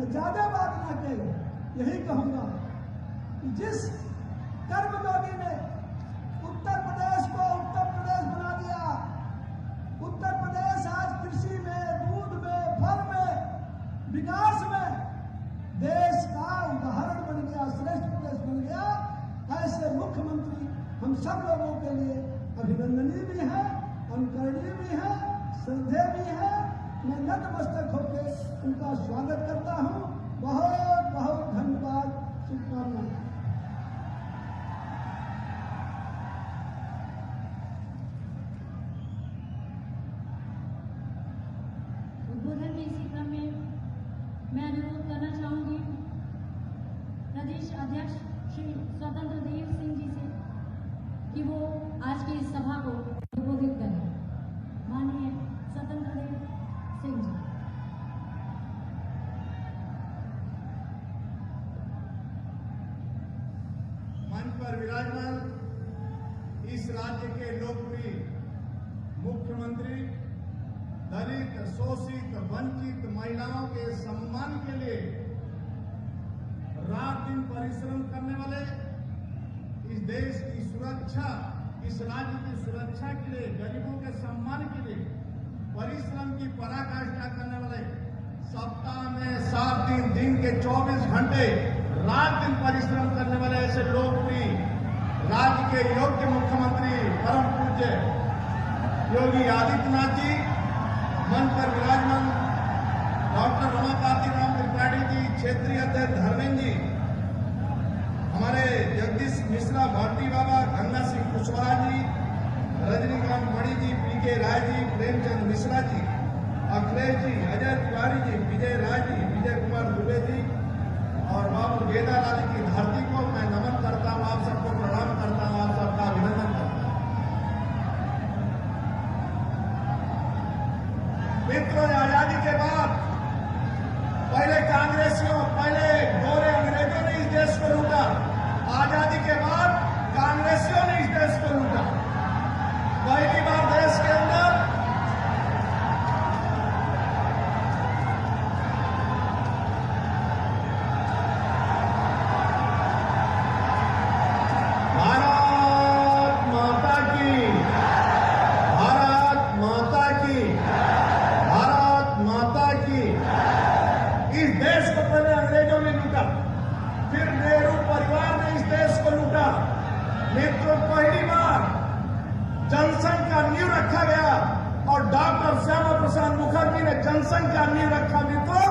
मैं ज्यादा बात ना कह, यही कहूंगा कि जिस कर्मयोगी ने उत्तर प्रदेश को उत्तर प्रदेश बना दिया, उत्तर प्रदेश आज कृषि में, दूध में, फल में, विकास में देश का उदाहरण बन गया, श्रेष्ठ प्रदेश बन गया। ऐसे मुख्यमंत्री हम सब लोगों के लिए अभिनंदनीय भी है, अनुकरणीय भी है, श्रद्धेय भी है। मैं नतमस्तक होकर उनका स्वागत करता हूं। बहुत बहुत धन्यवाद, शुभकामनाएं। उद्बोधन के इसी क्रम में मैं अनुरोध करना चाहूंगी प्रदेश अध्यक्ष श्री स्वतंत्र देव सिंह जी से कि वो आज की इस सभा को संबोधित करें। माननीय स्वतंत्र देव सिंह जी। मंच पर विराजमान इस राज्य के लोकप्रिय मुख्यमंत्री दलित, शोषित, वंचित महिलाओं के सम्मान के लिए रात दिन परिश्रम करने वाले, इस देश की सुरक्षा, इस राज्य की सुरक्षा के लिए, गरीबों के सम्मान के लिए परिश्रम की पराकाष्ठा करने वाले, सप्ताह में 7 दिन, दिन के 24 घंटे रात दिन परिश्रम करने वाले ऐसे लोकप्रिय राज्य के योग्य मुख्यमंत्री परम पूज्य योगी आदित्यनाथ जी, मंच पर विराजमान डॉक्टर रमाकांति राम त्रिपाठी जी, क्षेत्रीय अध्यक्ष धर्मेंद्र जी, हमारे जगदीश मिश्रा भारती बाबा, गंगा सिंह कुशवाहा जी, रजनीकांत मणि जी, पीके राय जी, प्रेमचंद मिश्रा जी, अखिलेश जी, अजय तिवारी जी, विजय राय जी, विजय कुमार दुबे जी और बाबू गेदालाल की धरती को मैं नमन करता हूं, आप सबको प्रणाम करता हूं, आप सबका अभिनंदन करता हूं। मित्रों, आजादी के बाद पहले कांग्रेसियों, पहले गोरे अंग्रेजों ने इस देश को लूटा, आजादी के बाद कांग्रेसियों ने इस देश को लूटा। पहली बार देश के अंदर भारत माता की, भारत माता की, भारत माता की। इस देश को पहले अंग्रेजों ने लूटा, फिर नेहरू परिवार ने इस देश को लूटा। मित्रों, पहली बार जनसंघ का नींव रखा गया और डॉक्टर श्यामा प्रसाद मुखर्जी ने जनसंघ का नींव रखा। मित्रों,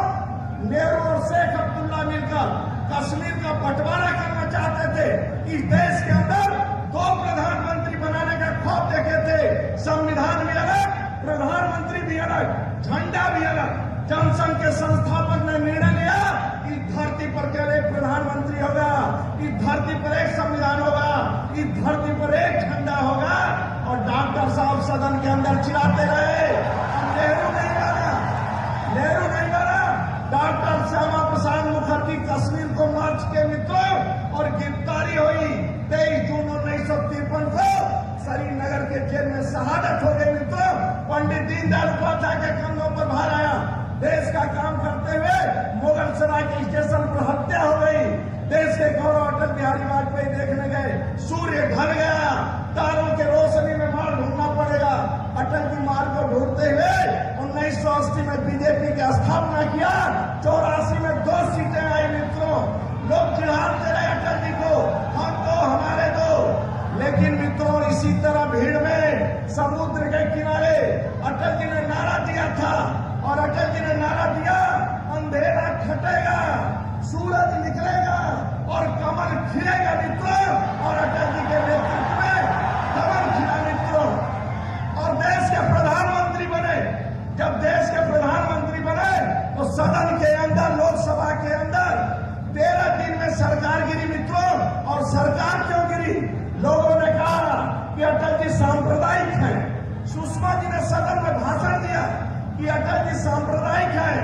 नेहरू और शेख अब्दुल्ला मिलकर कश्मीर का बंटवारा करना चाहते थे। इस देश के अंदर 2 प्रधानमंत्री बनाने का ख्वाब देखे थे। संविधान भी अलग, प्रधानमंत्री भी अलग, झंडा भी अलग। जनसंघ के संस्थापक ने निर्णय लिया कि धरती पर केवल एक प्रधानमंत्री होगा, इस धरती पर एक संविधान होगा, इस धरती पर एक झंडा होगा। और डॉक्टर साहब सदन के अंदर चिल्लाते रहे, नेहरू नहीं माना, नेहरू नहीं माना। डॉक्टर श्यामा प्रसाद मुखर्जी कश्मीर को मार्च के मित्रों और गिरफ्तारी हुई 23 जून 1953 को श्रीनगर के जेल में शहादत हो गई। मित्रों, पंडित दीनदयाल उपाध्याय के कंधों पर भार आया। देश का काम करते हुए मुगल सराय के स्टेशन पर हत्या हो गई। देश के गौरव अटल बिहारी वाजपेयी देखने गए, सूर्य ढल गया, तारों के रोशनी में मार्ग ढूंढना पड़ेगा। अटल जी मार्ग को ढूंढते हुए 1980 में बीजेपी की स्थापना किया। 84 में 2 सीटें आई। मित्रों, लोग चिढ़ाते रहे अटल जी को, हम तो हमारे दो। लेकिन मित्रों, इसी तरह भीड़ में समुद्र के किनारे अटल जी ने नारा दिया था और अटल जी ने नारा दिया, अंधेरा छटेगा, सूरज निकलेगा और कमल खिलेगा। मित्रों, और अटल जी के नेतृत्व में कमल खिला। मित्रों, और देश के प्रधानमंत्री बने। जब देश के प्रधानमंत्री बने तो सदन के अंदर, लोकसभा के अंदर 13 दिन में सरकार गिरी। मित्रों, और सरकार क्यों गिरी? लोगों ने कहा कि अटल जी सांप्रदायिक हैं। सुषमा जी ने सदन में भाषण दिया कि अटल जी सांप्रदायिक है।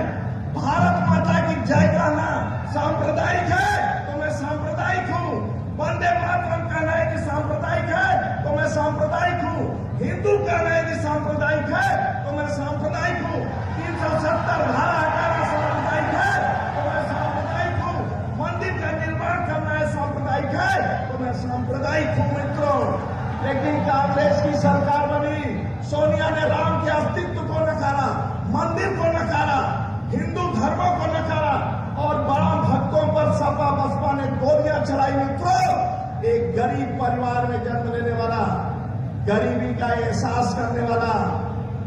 भारत माता की जय कहना सांप्रदायिक है तो मैं सांप्रदायिक हूँ। वंदे मातरम कहना है कि सांप्रदायिक है तो मैं सांप्रदायिक हूँ। हिंदू कहना है कि सांप्रदायिक है तो मैं सांप्रदायिक हूँ। 370 धारा हटाना सांप्रदायिक है तो मैं चलाई मित्रों, एक गरीब परिवार में जन्म लेने वाला, गरीबी का एहसास करने वाला,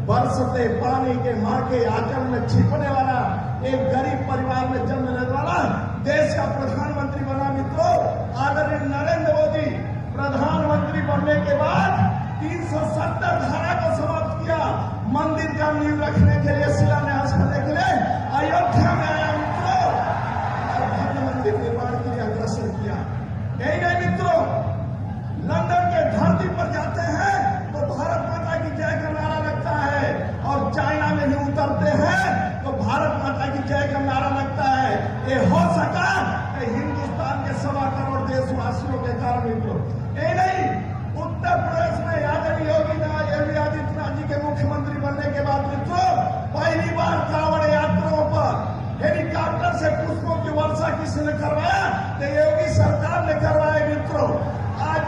बरसते पानी के मां के आंचल में छिपने वाला, एक गरीब परिवार में जन्म लेने वाला देश का प्रधानमंत्री बना मित्रों। आदरणीय नरेंद्र मोदी प्रधानमंत्री बनने के बाद 370 धारा को समाप्त किया, मंदिर का नींव रखने के लिए, शिलान्यास करने के लिए अयोध्या में आया मित्रों, और भव्य मंदिर निर्माण के लिए अग्रसर किया। यही नहीं मित्रों, लंदन के धरती पर जाते हैं तो भारत माता की जय का नारा लगता है, और चाइना में ही उतरते हैं तो भारत माता की जय का नारा लगता है। ये हो सका हिंदुस्तान के 1.25 करोड़ देशवासियों के कारण मित्रों। ये नहीं, उत्तर प्रदेश में आदरणीय योगी आदित्यनाथ जी के मुख्यमंत्री बनने के बाद मित्रों, पहली बार कांवड़ यात्राओं पर हेलीकॉप्टर से पुष्पों की वर्षा किसने करवाया? तो योगी सरकार ने करवाया मित्रों। आज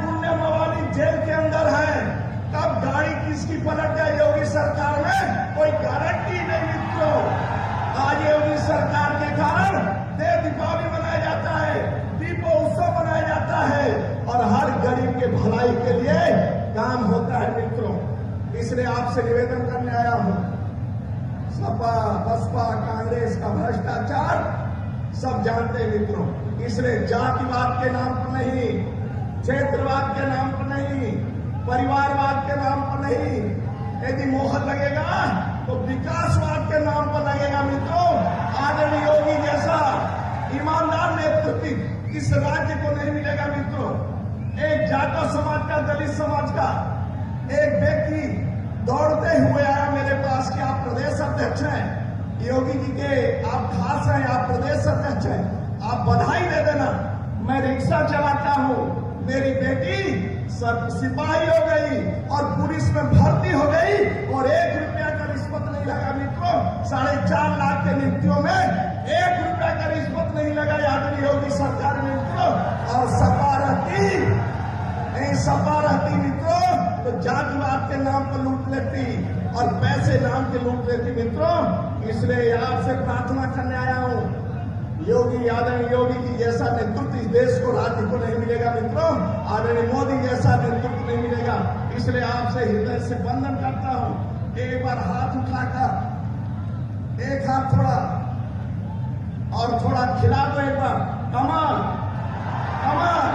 गुंडे मवाली जेल के अंदर है, कब गाड़ी किसकी पलट जाए योगी सरकार में कोई गारंटी नहीं मित्रों। आज योगी सरकार के कारण देव दीपावली मनाया जाता है, दीपो उत्सव मनाया जाता है, और हर गरीब के भलाई के लिए काम होता है मित्रों। इसलिए आपसे निवेदन करने आया हूं, सपा बसपा कांग्रेस का भ्रष्टाचार सब जानते हैं मित्रों। इसलिए जातिवाद के नाम पर नहीं, क्षेत्रवाद के नाम पर नहीं, परिवारवाद के नाम पर नहीं, यदि मोहर लगेगा तो विकासवाद के नाम पर लगेगा मित्रों। आदरणीय योगी जैसा ईमानदार नेतृत्व इस राज्य को नहीं मिलेगा मित्रों। एक जाटव समाज का, दलित समाज का एक व्यक्ति दौड़ते हुए आया मेरे पास कि आप प्रदेश अध्यक्ष हैं, योगी जी के आप खास हैं, आप प्रदेश अध्यक्ष हैं, आप बधाई दे देना। मैं रिक्शा चलाता हूं, मेरी बेटी सिपाही हो गई और पुलिस में भर्ती हो गई, और 1 रुपया का रिश्वत नहीं लगा मित्रों। 4.5 लाख के नियुक्तियों में 1 रुपया का रिश्वत नहीं लगा आदरणीय योगी सरकार में मित्रों। और सपा रहती मित्रों तो जातिवाद के नाम पर लूट लेती और पैसे नाम के लूट लेती मित्रों। इसलिए आपसे प्रार्थना करने आया हूं, योगी आदरणीय योगी जी जैसा नेतृत्व इस देश को, राज्य को नहीं मिलेगा मित्रों। आदरणीय मोदी जैसा नेतृत्व नहीं मिलेगा। इसलिए आपसे हृदय से वंदन करता हूं। एक बार हाथ उठाकर, एक हाथ थोड़ा और थोड़ा खिला दो एक बार। कमाल कमाल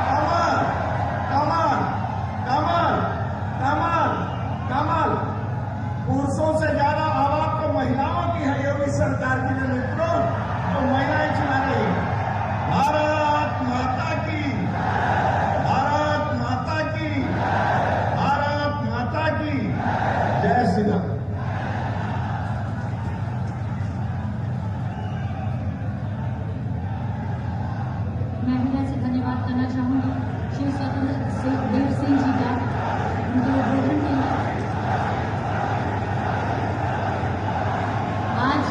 कमाल कमाल कमाल कमाल कमाल। पुरुषों से ज्यादा आवाज तो महिलाओं की है योगी सरकार की जो मित्रों, तो महिलाएं चला रही है। भारत माता की, भारत माता की, भारत माता की जय श्री राम। मैं हृदय से धन्यवाद करना चाहूंगी श्री स्वतंत्र देव सिंह जी का उनके उद्बोधन के लिए। आज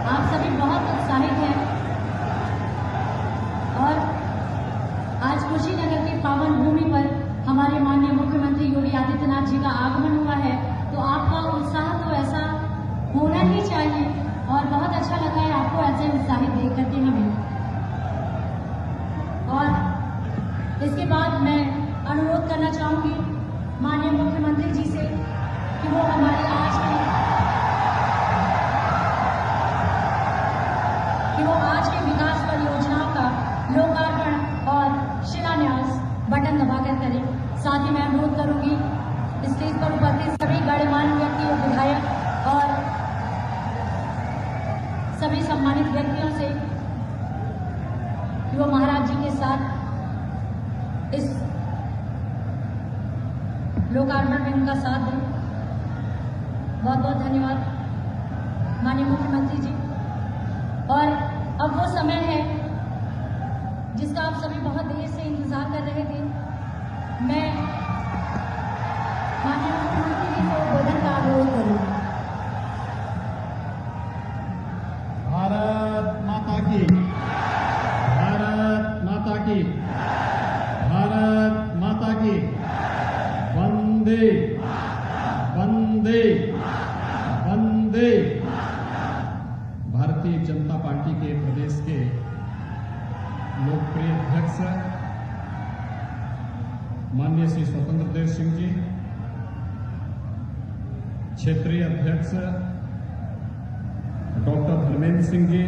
आप सभी बहुत उत्साहित हैं और आज कुशीनगर की पावन भूमि पर हमारे माननीय मुख्यमंत्री योगी आदित्यनाथ जी का आगमन हुआ है, तो आपका उत्साह तो ऐसा होना ही चाहिए, और बहुत अच्छा लगा है आपको ऐसे उत्साहित देख करके हमें। और इसके बाद मैं अनुरोध करना चाहूंगी माननीय मुख्यमंत्री जी से कि वो हमारे आज के विकास परियोजनाओं का लोकार्पण और शिलान्यास बटन दबाकर करें। साथ ही मैं अनुरोध करूंगी स्टेज पर उपस्थित सभी गणमान्य व्यक्तियों, विधायक और सभी सम्मानित व्यक्तियों से कि वो महाराज जी के साथ इस लोकार्पण में उनका साथ दें। बहुत बहुत धन्यवाद माननीय मुख्यमंत्री जी। और अब वो समय है जिसका आप सभी बहुत देर से इंतजार कर रहे थे। मैं माननीय मुख्यमंत्री जी को उद्बोधन का अनुरोध करूंगा। भारत माता की, भारत माता की, भारत माता की। वंदे वंदे वंदे। भारतीय जनता पार्टी अध्यक्ष माननीय श्री स्वतंत्र देव सिंह जी, क्षेत्रीय अध्यक्ष डॉक्टर धर्मेंद्र सिंह जी,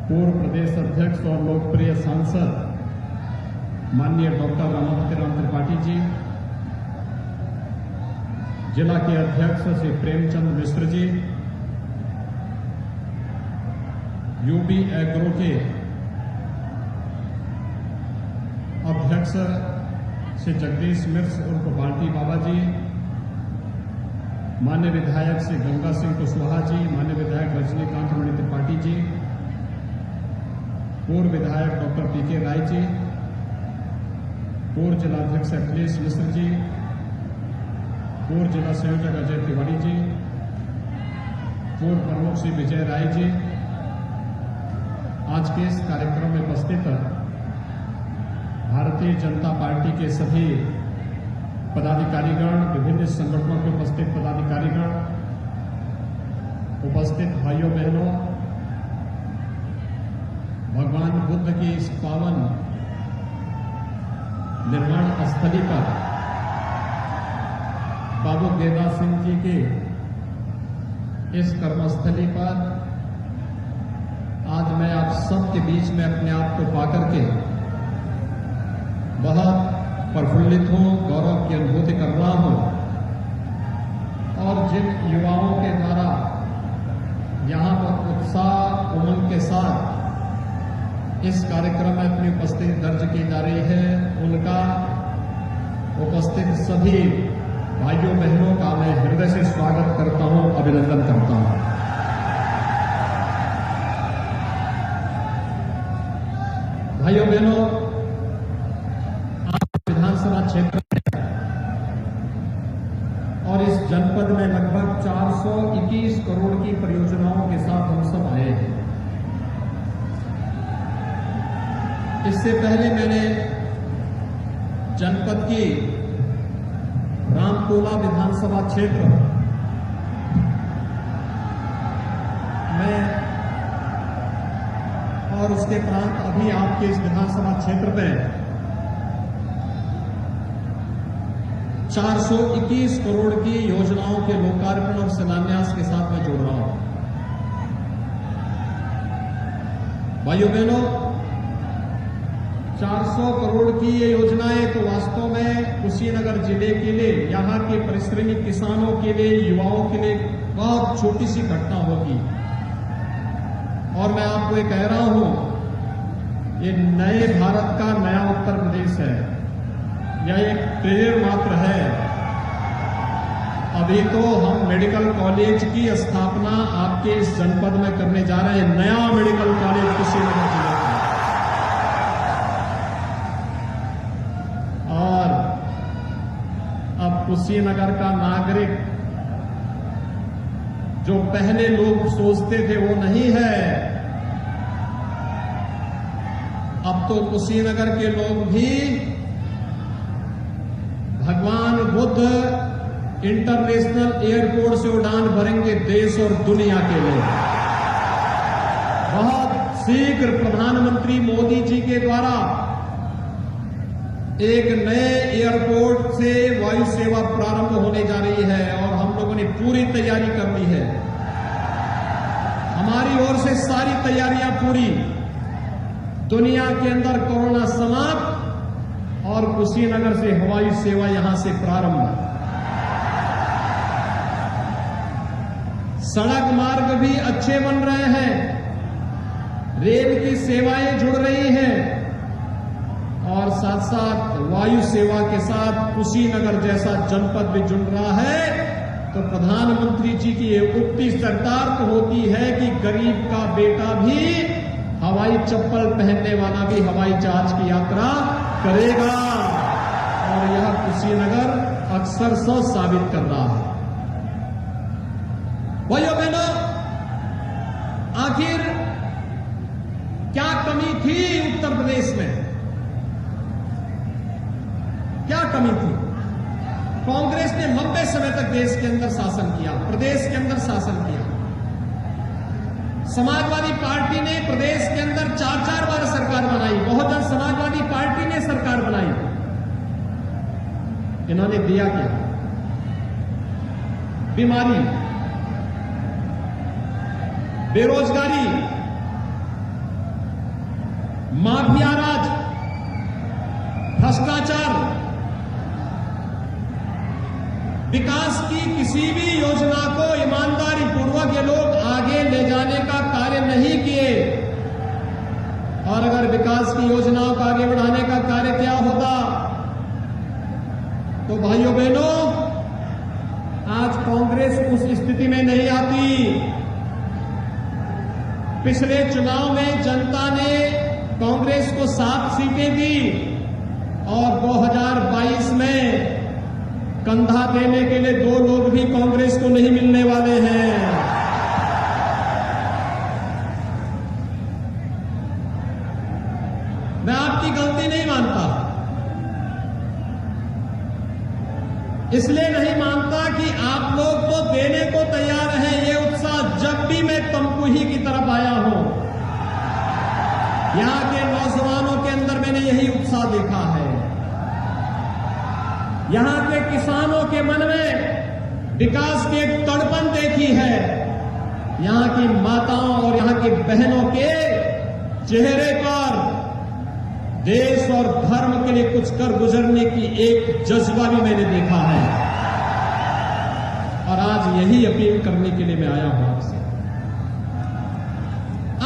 पूर्व प्रदेश अध्यक्ष और लोकप्रिय सांसद माननीय डॉक्टर रमापति राम त्रिपाठी जी, जिला के अध्यक्ष श्री प्रेमचंद मिश्र जी, यूबी एग्रो के अध्यक्ष श्री जगदीश मिश्र उर्फ बाल्टी बाबा जी, माननीय विधायक श्री गंगा सिंह कुशवाहा जी, माननीय विधायक रजनीकांत मणि त्रिपाठी जी, पूर्व विधायक डॉक्टर पीके राय जी, पूर्व जिलाध्यक्ष अखिलेश मिश्र जी, पूर्व जिला संयोजक अजय तिवारी जी, पूर्व प्रमुख श्री विजय राय जी, आज के इस कार्यक्रम में उपस्थित भारतीय जनता पार्टी के सभी पदाधिकारीगण, विभिन्न संगठनों के उपस्थित पदाधिकारीगण, उपस्थित भाइयों बहनों, भगवान बुद्ध की इस पावन निर्माण स्थली पर बाबू गेदा सिंह जी के इस कर्मस्थली पर आज मैं आप सबके बीच में अपने आप को पाकर के बहुत प्रफुल्लित हूं, गौरव की अनुभूति कर रहा हूं। और जिन युवाओं के द्वारा यहां पर उत्साह उमंग के साथ इस कार्यक्रम में अपनी उपस्थिति दर्ज की जा रही है, उनका उपस्थित सभी भाइयों बहनों का मैं हृदय से स्वागत करता हूं, अभिनंदन करता हूं। भाइयों बहनों, आप विधानसभा क्षेत्र में और इस जनपद में लगभग 421 करोड़ की परियोजनाओं के साथ हम सब आए हैं। इससे पहले मैंने जनपद की रामकोला विधानसभा क्षेत्र में और उसके प्रांत अभी आपके इस विधानसभा क्षेत्र में 421 करोड़ की योजनाओं के लोकार्पण और शिलान्यास के साथ मैं जुड़ रहा हूं। भाइयों बहनों, 400 करोड़ की ये योजनाएं तो वास्तव में कुशीनगर जिले के लिए, यहां के परिश्रमी किसानों के लिए, युवाओं के लिए बहुत छोटी सी घटना होगी। और मैं आपको ये कह रहा हूं, ये नए भारत का नया उत्तर प्रदेश है। यह एक ट्रेलर मात्र है। अभी तो हम मेडिकल कॉलेज की स्थापना आपके इस जनपद में करने जा रहे हैं, नया मेडिकल कॉलेज कुशीनगर जिले में। और अब कुशीनगर का नागरिक जो पहले लोग सोचते थे वो नहीं है। अब तो कुशीनगर के लोग भी भगवान बुद्ध इंटरनेशनल एयरपोर्ट से उड़ान भरेंगे देश और दुनिया के लिए। बहुत शीघ्र प्रधानमंत्री मोदी जी के द्वारा एक नए एयरपोर्ट से वायु सेवा प्रारंभ होने जा रही है और हम लोगों ने पूरी तैयारी कर ली है। हमारी ओर से सारी तैयारियां पूरी। दुनिया के अंदर कोरोना समाप्त और कुशीनगर से हवाई सेवा यहां से प्रारंभ। सड़क मार्ग भी अच्छे बन रहे हैं, रेल की सेवाएं जुड़ रही हैं और साथ साथ वायु सेवा के साथ कुशीनगर जैसा जनपद भी जुड़ रहा है। तो प्रधानमंत्री जी की ये उक्ति चरितार्थ होती है कि गरीब का बेटा भी, हवाई चप्पल पहनने वाला भी हवाई जहाज की यात्रा करेगा। और यह कुशीनगर अक्सर सौ साबित कर रहा है। भाइयों बहनों, आखिर क्या कमी थी उत्तर प्रदेश में? क्या कमी थी? कांग्रेस ने लंबे समय तक देश के अंदर शासन किया, प्रदेश के अंदर शासन किया। समाजवादी पार्टी ने प्रदेश के अंदर 4-4 बार सरकार बनाई, बहुजन समाजवादी पार्टी ने सरकार बनाई। इन्होंने दिया क्या? बीमारी, बेरोजगारी, माफिया राज, भ्रष्टाचार, विकास की किसी भी योजना को ईमानदारी पूर्वक ये लोग आगे ले जाने का कार्य नहीं किए। और अगर विकास की योजनाओं को आगे बढ़ाने का कार्य क्या होता, तो भाइयों बहनों, आज कांग्रेस उस स्थिति में नहीं आती। पिछले चुनाव में जनता ने कांग्रेस को 7 सीटें दी और 2022 में कंधा देने के लिए 2 लोग भी कांग्रेस को नहीं मिलने वाले हैं। मैं आपकी गलती नहीं मानता, इसलिए नहीं मानता कि आप लोग तो देने को तैयार हैं ये उत्साह। जब भी मैं तमकुही की तरफ आया हूं, यहां के नौजवानों के अंदर मैंने यही उत्साह देखा है। यहां के किसानों के मन में विकास की एक तड़पन देखी है। यहां की माताओं और यहां की बहनों के चेहरे पर देश और धर्म के लिए कुछ कर गुजरने की एक जज्बा भी मैंने देखा है। और आज यही अपील करने के लिए मैं आया हूं आपसे।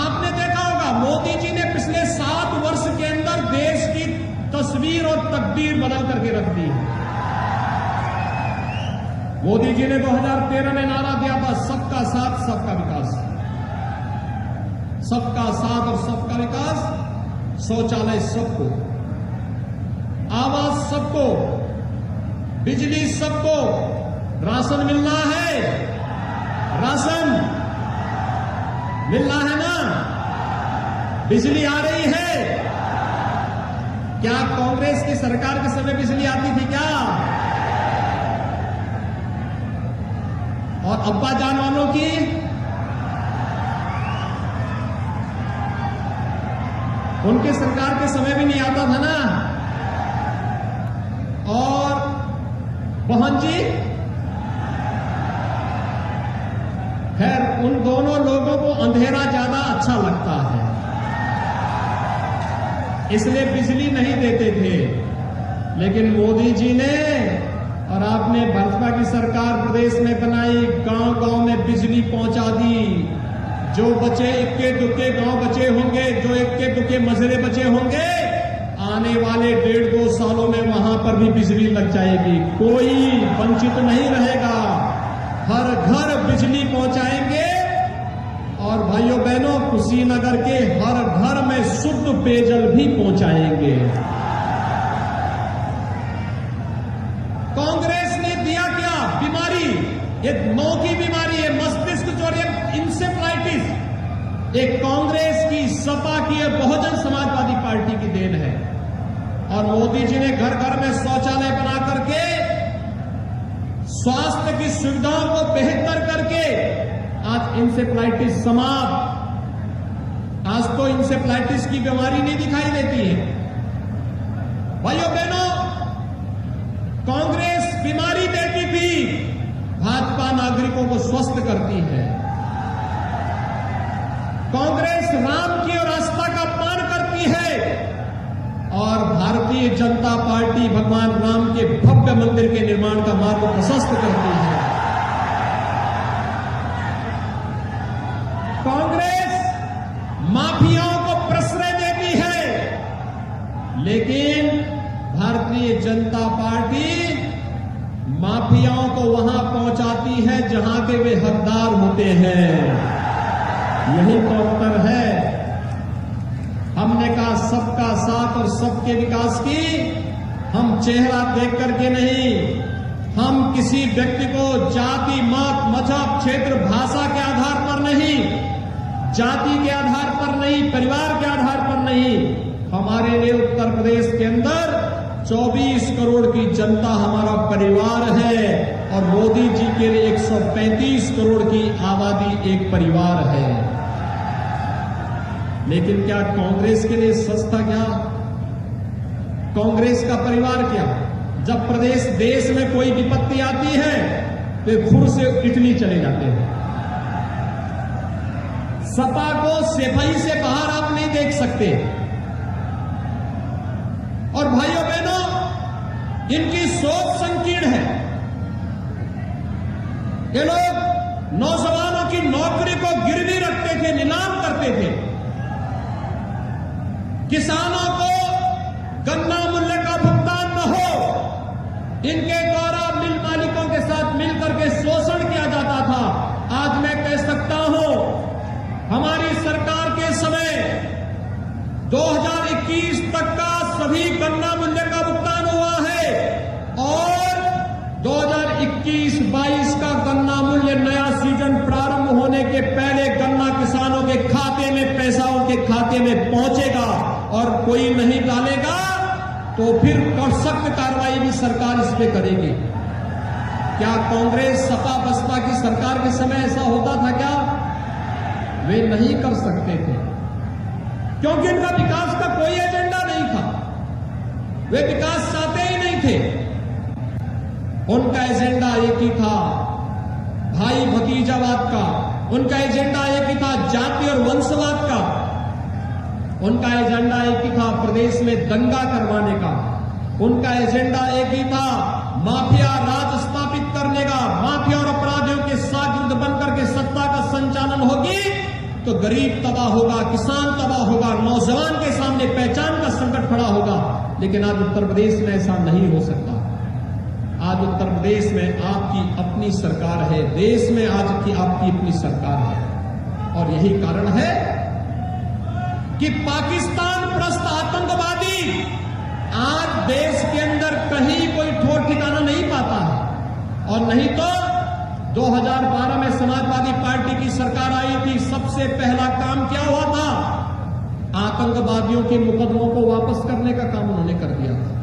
आपने देखा होगा, मोदी जी ने पिछले 7 वर्ष के अंदर देश की तस्वीर और तकदीर बदल करके रख दी है। मोदी जी ने 2013 में नारा दिया था, सबका साथ सबका विकास। सबका साथ और सबका विकास, शौचालय सबको, आवास सबको, बिजली सबको, राशन मिलना है, राशन मिलना है ना, बिजली आ रही है। क्या कांग्रेस की सरकार के समय बिजली आती थी क्या? और अब्बा जान वालों की उनके सरकार के समय भी नहीं आता था ना। और बहन जी, खैर उन दोनों लोगों को अंधेरा ज्यादा अच्छा लगता है, इसलिए बिजली नहीं देते थे। लेकिन मोदी जी ने और आपने भाजपा की सरकार प्रदेश में बनाई, गांव-गांव में बिजली पहुंचा दी। जो बचे इक्के दुक्के गांव बचे होंगे, जो इक्के दुक्के मजरे बचे होंगे, आने वाले 1.5-2 सालों में वहां पर भी बिजली लग जाएगी। कोई वंचित नहीं रहेगा, हर घर बिजली पहुंचाएंगे। और भाइयों बहनों, कुशीनगर के हर घर में शुद्ध पेयजल भी पहुंचाएंगे। कांग्रेस ने दिया क्या? बीमारी, ये नौ की बीमारी है, मस्तिष्क ज्वर, इंसेफ्लाइटिस। एक कांग्रेस की, सपा की, बहुजन समाजवादी पार्टी की देन है। और मोदी जी ने घर घर में शौचालय बना करके, स्वास्थ्य की सुविधाओं को बेहतर करके आज इंसेफ्लाइटिस समाप्त। आज तो इंसेफ्लाइटिस की बीमारी नहीं दिखाई देती है। भाइयों बहनों, कांग्रेस बीमारी देती थी, भाजपा नागरिकों को स्वस्थ करती है। कांग्रेस राम की और आस्था का अपमान करती है और भारतीय जनता पार्टी भगवान राम के भव्य मंदिर के निर्माण का मार्ग प्रशस्त करती है। कांग्रेस माफियाओं को प्रश्रय देती है, लेकिन भारतीय जनता पार्टी माफियाओं को वहां पहुंचाती है जहां के वे हकदार होते हैं। यही तो अंतर है। हमने कहा सबका साथ और सबके विकास की, हम चेहरा देख करके नहीं, हम किसी व्यक्ति को जाति, मत, मजहब, क्षेत्र, भाषा के आधार पर नहीं, जाति के आधार पर नहीं, परिवार के आधार पर नहीं। हमारे लिए उत्तर प्रदेश के अंदर 24 करोड़ की जनता हमारा परिवार है और मोदी जी के लिए 135 करोड़ की आबादी एक परिवार है। लेकिन क्या कांग्रेस के लिए सच था क्या? कांग्रेस का परिवार क्या? जब देश में कोई विपत्ति आती है तो खुद से इटली चले जाते हैं। सपा को सफाई से बाहर आप नहीं देख सकते। और भाइयों बहनों, इनकी सोच संकीर्ण है। ये लोग नौजवानों की नौकरी को गिरवी रखते थे, नीलाम करते थे। किसानों को गन्ना मूल्य का भुगतान न हो, इनके द्वारा मिल मालिकों के साथ मिलकर के शोषण किया जाता था। आज मैं कह सकता हूं, हमारी सरकार के समय 2021 तक का सभी गन्ना मूल्य का भुगतान हुआ है और 2021-22 का गन्ना मूल्य नया सीजन प्रारंभ होने के पहले गन्ना किसानों के खाते में पैसा उनके खाते में पहुंचेगा। और कोई नहीं डालेगा तो फिर सख्त कार्रवाई भी सरकार इस पे करेगी। क्या कांग्रेस सपा बसपा की सरकार के समय ऐसा होता था क्या? वे नहीं कर सकते थे, क्योंकि उनका विकास का कोई एजेंडा नहीं था। वे विकास चाहते ही नहीं थे। उनका एजेंडा एक ही था, भाई भतीजावाद का। उनका एजेंडा एक ही था, जाति और वंशवाद का। उनका एजेंडा एक ही था, प्रदेश में दंगा करवाने का। उनका एजेंडा एक ही था, माफिया राज स्थापित करने का। माफिया और अपराधियों के शागिर्द बनकर के सत्ता का संचालन होगी तो गरीब तबाह होगा, किसान तबाह होगा, नौजवान के सामने पहचान का संकट खड़ा होगा। लेकिन आज उत्तर प्रदेश में ऐसा नहीं हो सकता। आज उत्तर प्रदेश में आपकी अपनी सरकार है, देश में आज की आपकी अपनी सरकार है। और यही कारण है कि पाकिस्तान प्रस्त आतंकवादी आज देश के अंदर कहीं कोई ठोर ठिकाना नहीं पाता है। और नहीं तो 2012 में समाजवादी पार्टी की सरकार आई थी, सबसे पहला काम क्या हुआ था? आतंकवादियों के मुकदमों को वापस करने का काम उन्होंने कर दिया था।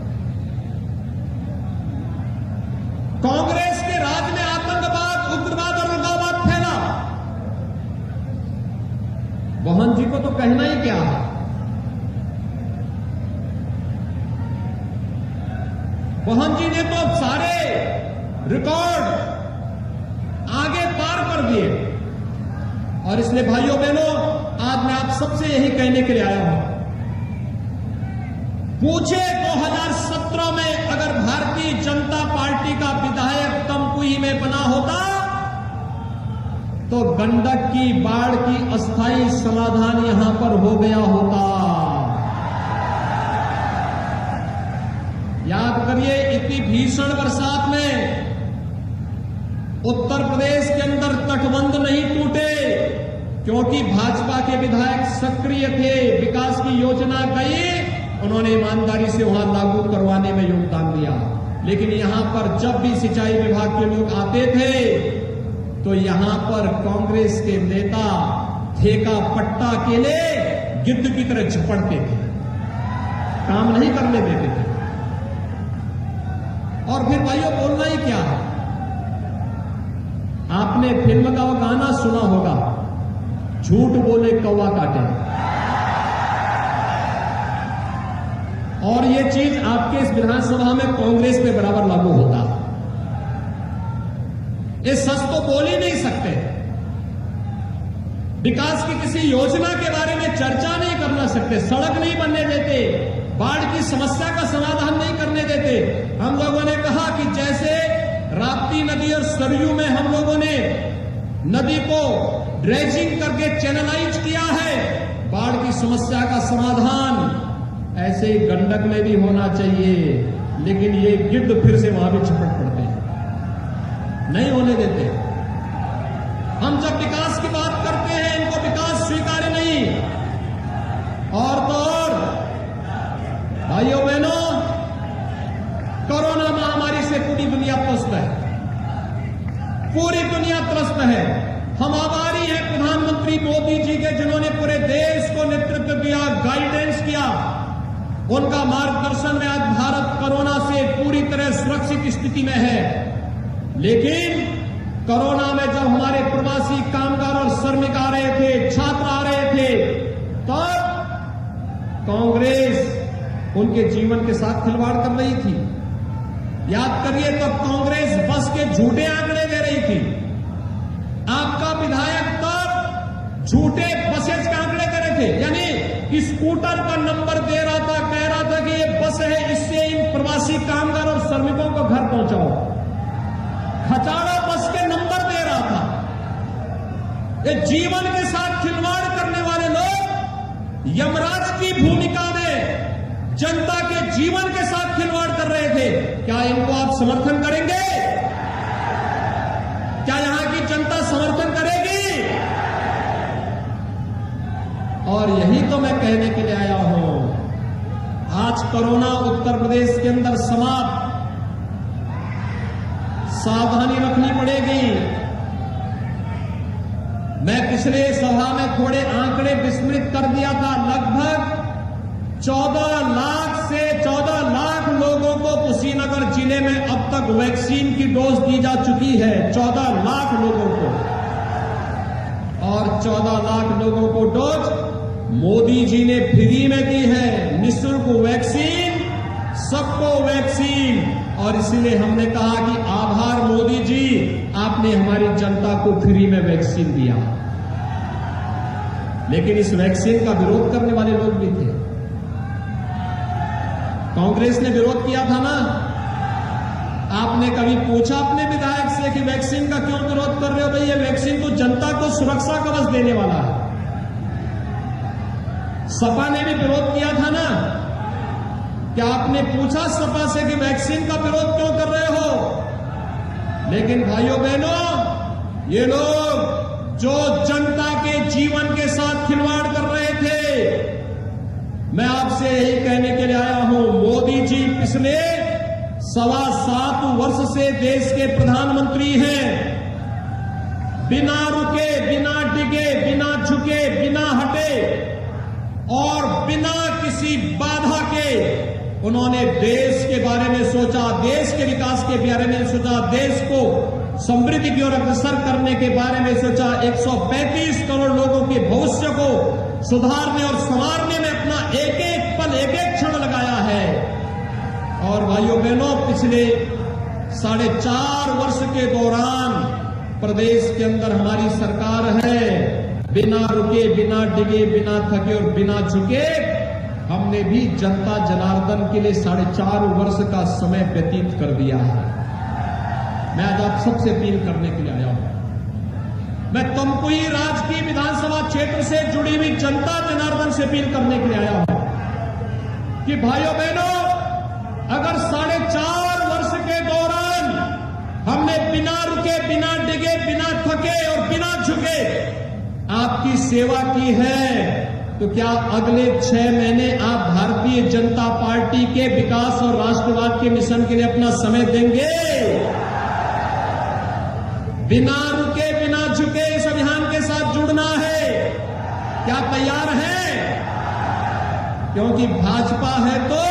कांग्रेस के राज में आतंकवाद, उग्रवाद और अलगाववाद फैला। मोहन जी को तो कहना ही क्या है। मोहन जी ने तो सारे रिकॉर्ड आगे पार कर दिए। और इसलिए भाइयों बहनों, आज मैं आप सबसे यही कहने के लिए आया हूं, पूछे 2017 में अगर भारतीय जनता पार्टी का विधायक तमकुही में बना होता तो गंडक की बाढ़ की अस्थायी समाधान यहां पर हो गया होता। याद करिए, इतनी भीषण बरसात में उत्तर प्रदेश के अंदर तटबंध नहीं टूटे क्योंकि भाजपा के विधायक सक्रिय थे। विकास की योजना गई, उन्होंने ईमानदारी से वहां लागू करवाने में योगदान दिया। लेकिन यहां पर जब भी सिंचाई विभाग के लोग आते थे तो यहां पर कांग्रेस के नेता ठेका पट्टा के लिए गिद्ध की तरह झपटते थे, काम नहीं करने देते थे। और फिर भाइयों, बोलना ही क्या है? आपने फिल्म का वो गाना सुना होगा, झूठ बोले कौवा काटे। और ये चीज आपके इस विधानसभा में कांग्रेस पे बराबर लागू होता। ये सच तो बोल ही नहीं सकते। विकास की किसी योजना के बारे में चर्चा नहीं करना सकते, सड़क नहीं बनने देते, बाढ़ की समस्या का समाधान नहीं करने देते। हम लोगों ने कहा कि जैसे राप्ती नदी और सरयू में हम लोगों ने नदी को ड्रेजिंग करके चैनलाइज किया है, बाढ़ की समस्या का समाधान ऐसे ही गंडक में भी होना चाहिए। लेकिन ये गिद्ध फिर से वहां भी झपट पड़ते हैं, नहीं होने देते। हम जब विकास की बात करते हैं, इनको विकास स्वीकार्य नहीं। और तो और भाइयों बहनों, कोरोना महामारी से पूरी दुनिया त्रस्त है, पूरी दुनिया त्रस्त है। हम आभारी हैं प्रधानमंत्री मोदी जी के, जिन्होंने पूरे देश को नेतृत्व दिया, गाइडेंस किया। उनका मार्गदर्शन में आज भारत कोरोना से पूरी तरह सुरक्षित स्थिति में है। लेकिन कोरोना में जब हमारे प्रवासी कामगार और श्रमिक आ रहे थे, छात्र आ रहे थे, तब उनके जीवन के साथ खिलवाड़ कर रही थी। याद करिए, तब कांग्रेस बस के झूठे आंकड़े दे रही थी। आपका विधायक तब झूठे बसेस के आंकड़े दे रहे थे, यानी स्कूटर का नंबर दे रहा था, कह रहा था कि ये बस है, इससे इन प्रवासी कामगार और श्रमिकों को घर पहुंचाओ। खचाड़ा बस के नंबर दे रहा था। ये जीवन के साथ खिलवाड़ करने वाले लोग यमराज की भूमिका में जनता के जीवन के साथ खिलवाड़ कर रहे थे। क्या इनको आप समर्थन करेंगे? क्या यहां की जनता समर्थन करेगी? और यही तो मैं कहने के लिए आया हूं। आज कोरोना उत्तर प्रदेश के अंदर समाप्त, सावधानी रखनी पड़ेगी। मैं पिछले सभा में थोड़े आंकड़े विस्मृत कर दिया था। लगभग 14 लाख से 14 लाख लोगों को कुशीनगर जिले में अब तक वैक्सीन की डोज दी जा चुकी है। 14 लाख लोगों को, और 14 लाख लोगों को डोज मोदी जी ने फ्री में दी है। निःशुल्क वैक्सीन, सबको वैक्सीन। और इसीलिए हमने कहा कि आभार मोदी जी, आपने हमारी जनता को फ्री में वैक्सीन दिया। लेकिन इस वैक्सीन का विरोध करने वाले लोग भी थे। कांग्रेस ने विरोध किया था ना। आपने कभी पूछा अपने विधायक से कि वैक्सीन का क्यों विरोध कर रहे हो? भाई, ये वैक्सीन तो जनता को सुरक्षा कवच देने वाला है। सपा ने भी विरोध किया था ना। क्या आपने पूछा सपा से कि वैक्सीन का विरोध क्यों कर रहे हो? लेकिन भाइयों बहनों, ये लोग जो जनता के जीवन के साथ खिलवाड़ कर रहे थे, मैं आपसे यही कहने के लिए आया हूं। मोदी जी पिछले 7.25 वर्ष से देश के प्रधानमंत्री हैं। बिना रुके, बिना डिगे, बिना झुके, बिना हटे और बिना किसी बाधा के उन्होंने देश के बारे में सोचा, देश के विकास के बारे में सोचा, देश को समृद्धि की ओर अग्रसर करने के बारे में सोचा। 135 करोड़ लोगों के भविष्य को सुधारने और संवारने में अपना एक एक पल, एक एक क्षण लगाया है। और भाइयों बहनों, पिछले 4.5 वर्ष के दौरान प्रदेश के अंदर हमारी सरकार है। बिना रुके, बिना डिगे, बिना थके और बिना झुके हमने भी जनता जनार्दन के लिए 4.5 वर्ष का समय व्यतीत कर दिया है। मैं आज आप सबसे अपील करने के लिए आया हूं। मैं तुमकुई राजकीय विधानसभा क्षेत्र से जुड़ी हुई जनता जनार्दन से अपील करने के लिए आया हूं कि भाइयों बहनों, अगर 4.5 वर्ष के दौरान हमने बिना रुके, बिना डिगे, बिना थके और बिना झुके आपकी सेवा की है, तो क्या अगले 6 महीने आप भारतीय जनता पार्टी के विकास और राष्ट्रवाद के मिशन के लिए अपना समय देंगे? बिना रुके, बिना झुके इस अभियान के साथ जुड़ना है। क्या तैयार हैं? क्योंकि भाजपा है तो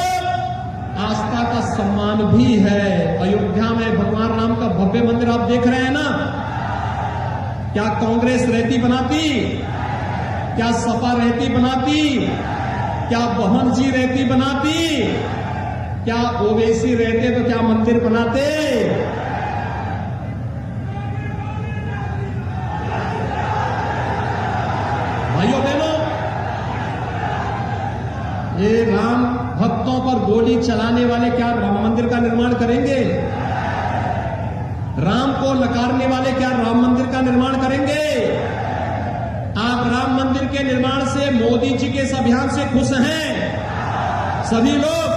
आस्था का सम्मान भी है। अयोध्या में भगवान राम का भव्य मंदिर आप देख रहे हैं ना। क्या कांग्रेस रहती बनाती? क्या सपा रहती बनाती? क्या बहन जी रहती बनाती? क्या ओवैसी रहते तो क्या मंदिर बनाते? भाइयों बहनों, ये राम भक्तों पर गोली चलाने वाले क्या राम मंदिर का निर्माण करेंगे? राम को नकारने वाले क्या राम मंदिर का निर्माण करेंगे? आप राम मंदिर के निर्माण से, मोदी जी के इस अभियान से खुश हैं? सभी लोग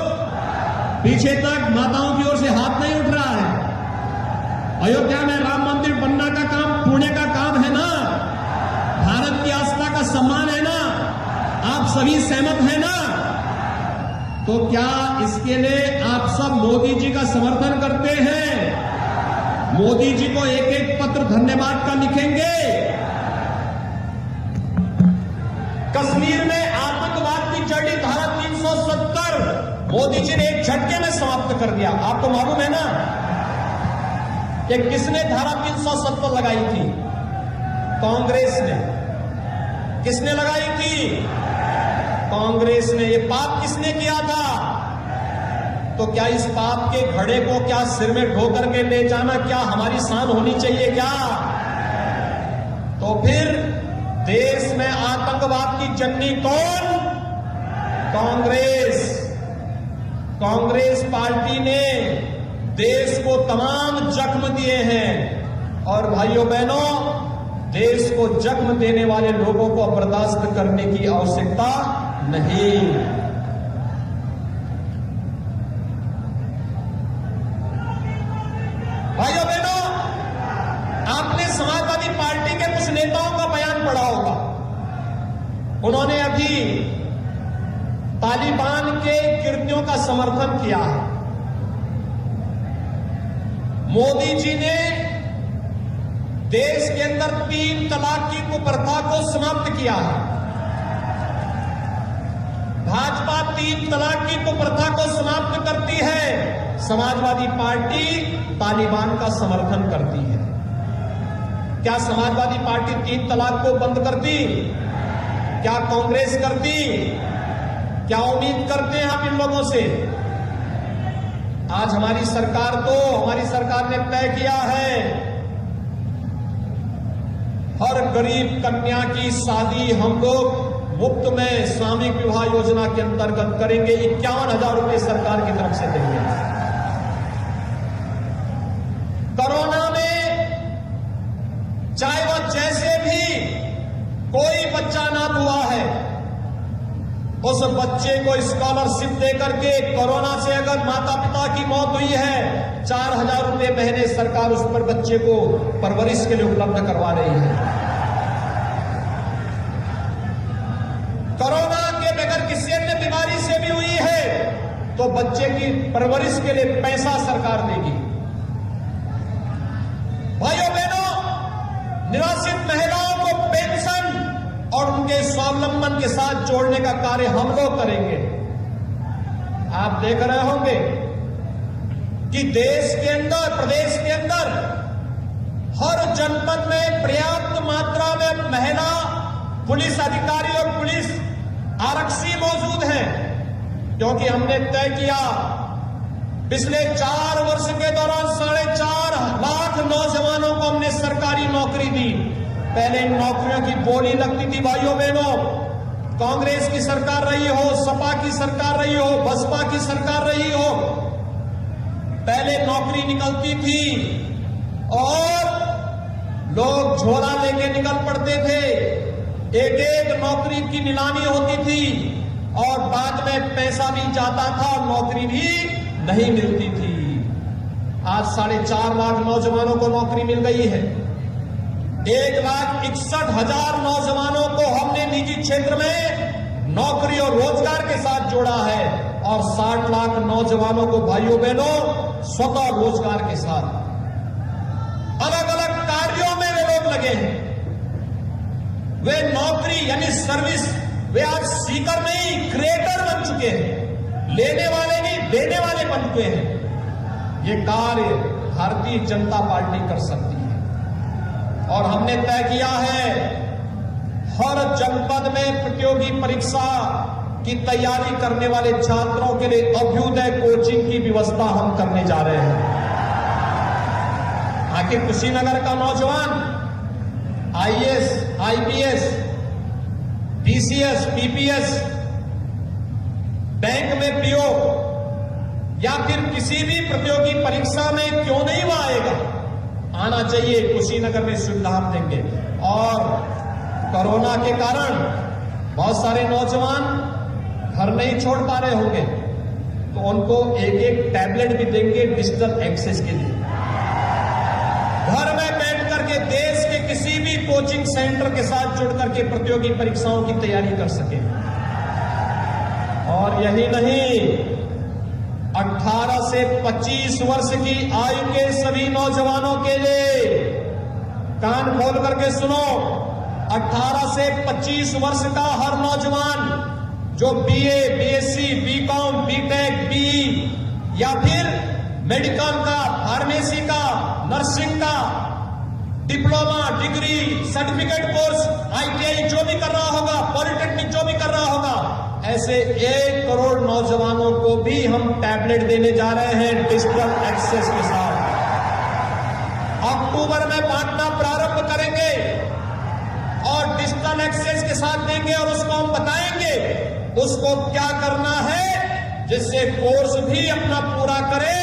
पीछे तक माताओं की ओर से हाथ नहीं उठ रहा है। अयोध्या में राम मंदिर बनना का काम पुण्य का काम है ना। भारत की आस्था का सम्मान है ना। आप सभी सहमत हैं ना? तो क्या इसके लिए आप सब मोदी जी का समर्थन करते हैं? मोदी जी को एक एक पत्र धन्यवाद का लिखेंगे? कश्मीर में आतंकवाद की जड़ी धारा 370 मोदी जी ने एक झटके में समाप्त कर दिया। आपको मालूम है ना कि किसने धारा 370 लगाई थी? कांग्रेस ने। किसने लगाई थी? कांग्रेस ने। ये पाप किसने किया था? तो क्या इस पाप के घड़े को क्या सिर में ढो करके ले जाना क्या हमारी शान होनी चाहिए क्या? तो फिर देश में आतंकवाद की जननी कौन? कांग्रेस। कांग्रेस पार्टी ने देश को तमाम जख्म दिए हैं और भाइयों बहनों, देश को जख्म देने वाले लोगों को बर्दाश्त करने की आवश्यकता नहीं। भाइयों बहनों, आपने समाजवादी पार्टी के कुछ नेताओं का बयान पढ़ा होगा। उन्होंने अभी तालिबान के कृत्यों का समर्थन किया है। मोदी जी ने देश के अंदर 3 तलाक की कुप्रथा को समाप्त किया है। भाजपा 3 तलाक की कुप्रथा को समाप्त करती है, समाजवादी पार्टी तालिबान का समर्थन करती है। क्या समाजवादी पार्टी 3 तलाक को बंद करती? क्या कांग्रेस करती? क्या उम्मीद करते हैं आप इन लोगों से? आज हमारी सरकार ने तय किया है हर गरीब कन्या की शादी हम लोग मुफ्त में सामूहिक विवाह योजना के अंतर्गत करेंगे। 51,000 रुपए सरकार की तरफ से देंगे। कोरोना में चाहे वह जैसे भी कोई बच्चा नाम हुआ है, उस बच्चे को स्कॉलरशिप देकर के कोरोना से अगर माता पिता की मौत हुई है, 4,000 रुपए महीने सरकार उस पर बच्चे को परवरिश के लिए उपलब्ध करवा रही है। कोरोना के बगैर किसी अन्य बीमारी से भी हुई है तो बच्चे की परवरिश के लिए पैसा सरकार देगी। भाइयों बहनों, निराश्रित महिलाओं को पेंशन और उनके स्वावलंबन के साथ जोड़ने का कार्य हम लोग करेंगे। आप देख रहे होंगे कि देश के अंदर, प्रदेश के अंदर हर जनपद में पर्याप्त मात्रा में महिला पुलिस अधिकारी और पुलिस आरक्षी मौजूद हैं, क्योंकि हमने तय किया पिछले 4 वर्ष के दौरान 4.5 लाख नौजवानों को हमने सरकारी नौकरी दी। पहले इन नौकरियों की बोली लगती थी। भाइयों बहनों, कांग्रेस की सरकार रही हो, सपा की सरकार रही हो, बसपा की सरकार रही हो, पहले नौकरी निकलती थी और लोग झोला लेके निकल पड़ते थे। एक नौकरी की नीलामी होती थी और बाद में पैसा भी जाता था और नौकरी भी नहीं मिलती थी। आज 4.5 लाख नौजवानों को नौकरी मिल गई है। 1,61,000 नौजवानों को हमने निजी क्षेत्र में नौकरी और रोजगार के साथ जोड़ा है और 60 लाख नौजवानों को भाइयों बहनों स्वतः रोजगार के साथ अलग अलग कार्यों में वे लोग लगे हैं। वे नौकरी यानी सर्विस, वे आज सीकर नहीं क्रिएटर बन चुके हैं। लेने वाले नहीं, देने वाले बन चुके हैं। ये कार्य भारतीय जनता पार्टी कर सकती है और हमने तय किया है हर जनपद में प्रतियोगी परीक्षा की तैयारी करने वाले छात्रों के लिए अभ्युदय कोचिंग की व्यवस्था हम करने जा रहे हैं। आखिर कुशीनगर का नौजवान IAS, IPS, DCS, PPS, bank में पीओ या फिर किसी भी प्रतियोगी परीक्षा में क्यों नहीं वो आएगा? आना चाहिए। कुशीनगर में सुविधा हम देंगे। और कोरोना के कारण बहुत सारे नौजवान घर नहीं छोड़ पा रहे होंगे, तो उनको एक टैबलेट भी देंगे डिजिटल एक्सेस के लिए। घर में बैठ करके देश के किसी भी कोचिंग सेंटर के साथ जुड़ करके प्रतियोगी परीक्षाओं की तैयारी कर सके। और यही नहीं, 18 से 25 वर्ष की आयु के सभी नौजवानों के लिए कान खोल करके सुनो, 18 से 25 वर्ष का हर नौजवान जो BA, BSc, BCom, BTech, BE या फिर मेडिकल का, फार्मेसी का, नर्सिंग का, diploma, degree, certificate course, ITI जो भी कर रहा होगा, पॉलिटेक्निक जो भी कर रहा होगा, ऐसे 1 करोड़ नौजवानों को भी हम टैबलेट देने जा रहे हैं डिजिटल एक्सेस के साथ। अक्टूबर में बांटना प्रारंभ करेंगे और डिजिटल एक्सेस के साथ देंगे और उसको हम बताएंगे उसको क्या करना है, जिससे कोर्स भी अपना पूरा करे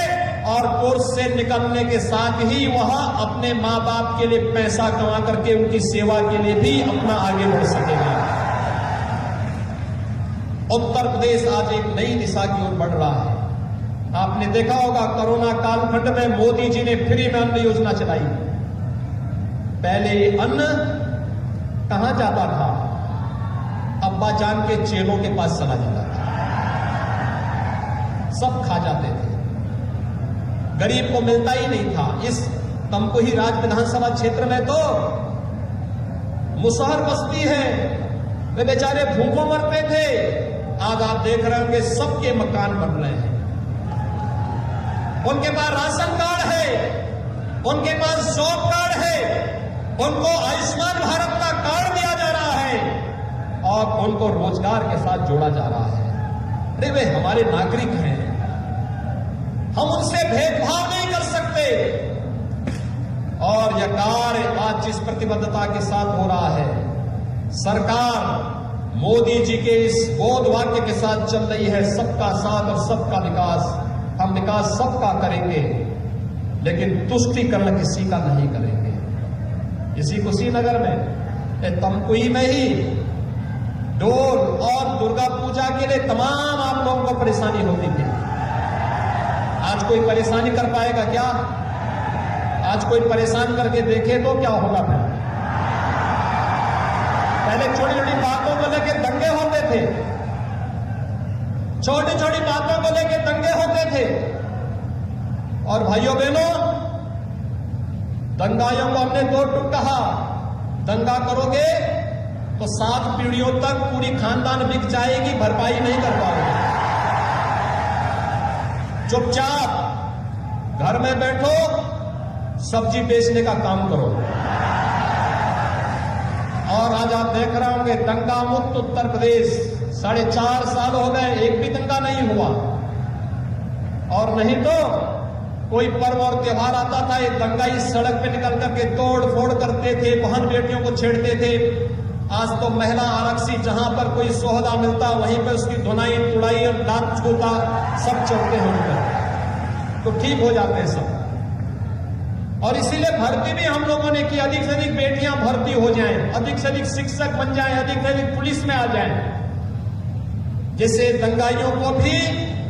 और कोर्स से निकलने के साथ ही वह अपने मां बाप के लिए पैसा कमा करके उनकी सेवा के लिए भी अपना आगे बढ़ सकेगा। उत्तर प्रदेश आज एक नई दिशा की ओर बढ़ रहा है। आपने देखा होगा कोरोना कालखंड में मोदी जी ने फ्री में अन्न योजना चलाई। पहले ये अन्न कहां जाता था? अब्बा जान के चेलों के पास चला जाता था, सब खा जाते थे, गरीब को मिलता ही नहीं था। इस तमकुही राज विधानसभा क्षेत्र में तो मुसहर बस्ती है, वे बेचारे भूखों मरते थे। आज आप देख रहे होंगे सबके मकान बन रहे हैं, उनके पास राशन कार्ड है, उनके पास जॉब कार्ड है, उनको आयुष्मान भारत का कार्ड दिया जा रहा है और उनको रोजगार के साथ जोड़ा जा रहा है। अरे वे हमारे नागरिक हैं, हम उनसे भेदभाव नहीं कर सकते। और यह कार्य आज जिस प्रतिबद्धता के साथ हो रहा है, सरकार मोदी जी के इस बोध वाक्य के साथ चल रही है, सबका साथ और सबका विकास। हम विकास सबका करेंगे, लेकिन तुष्टीकरण किसी का नहीं करेंगे। इसी कुशीनगर में तमकुही में ही डोल और दुर्गा पूजा के लिए तमाम आप लोगों को परेशानी होती थी। आज कोई परेशानी कर पाएगा क्या? आज कोई परेशान करके देखे तो क्या होगा? फिर पहले छोटी छोटी बातों को लेकर दंगे होते थे, छोटी छोटी बातों को लेकर दंगे होते थे। और भाइयों बहनों, दंगाइयों को हमने दो टूक कहा, दंगा करोगे तो 7 पीढ़ियों तक पूरी खानदान बिक जाएगी, भरपाई नहीं कर पाओगे। चुपचाप घर में बैठो, सब्जी बेचने का काम करो। और आज आप देख रहे होंगे दंगा मुक्त उत्तर प्रदेश, 4.5 साल हो गए, एक भी दंगा नहीं हुआ। और नहीं तो कोई पर्व और त्योहार आता था, ये दंगाई सड़क पे निकल करके तोड़ फोड़ करते थे, बहन बेटियों को छेड़ते थे। आज तो महिला आरक्षी जहां पर कोई सोहदा मिलता वहीं पर उसकी धुनाई तुड़ाई और दांत छूता सब चलते हैं उनपर, तो ठीक हो जाते हैं सब। और इसीलिए भर्ती भी हम लोगों ने की, अधिक से अधिक बेटियां भर्ती हो जाएं, अधिक से अधिक शिक्षक बन जाएं, अधिक से अधिक पुलिस में आ जाएं, जिससे दंगाइयों को भी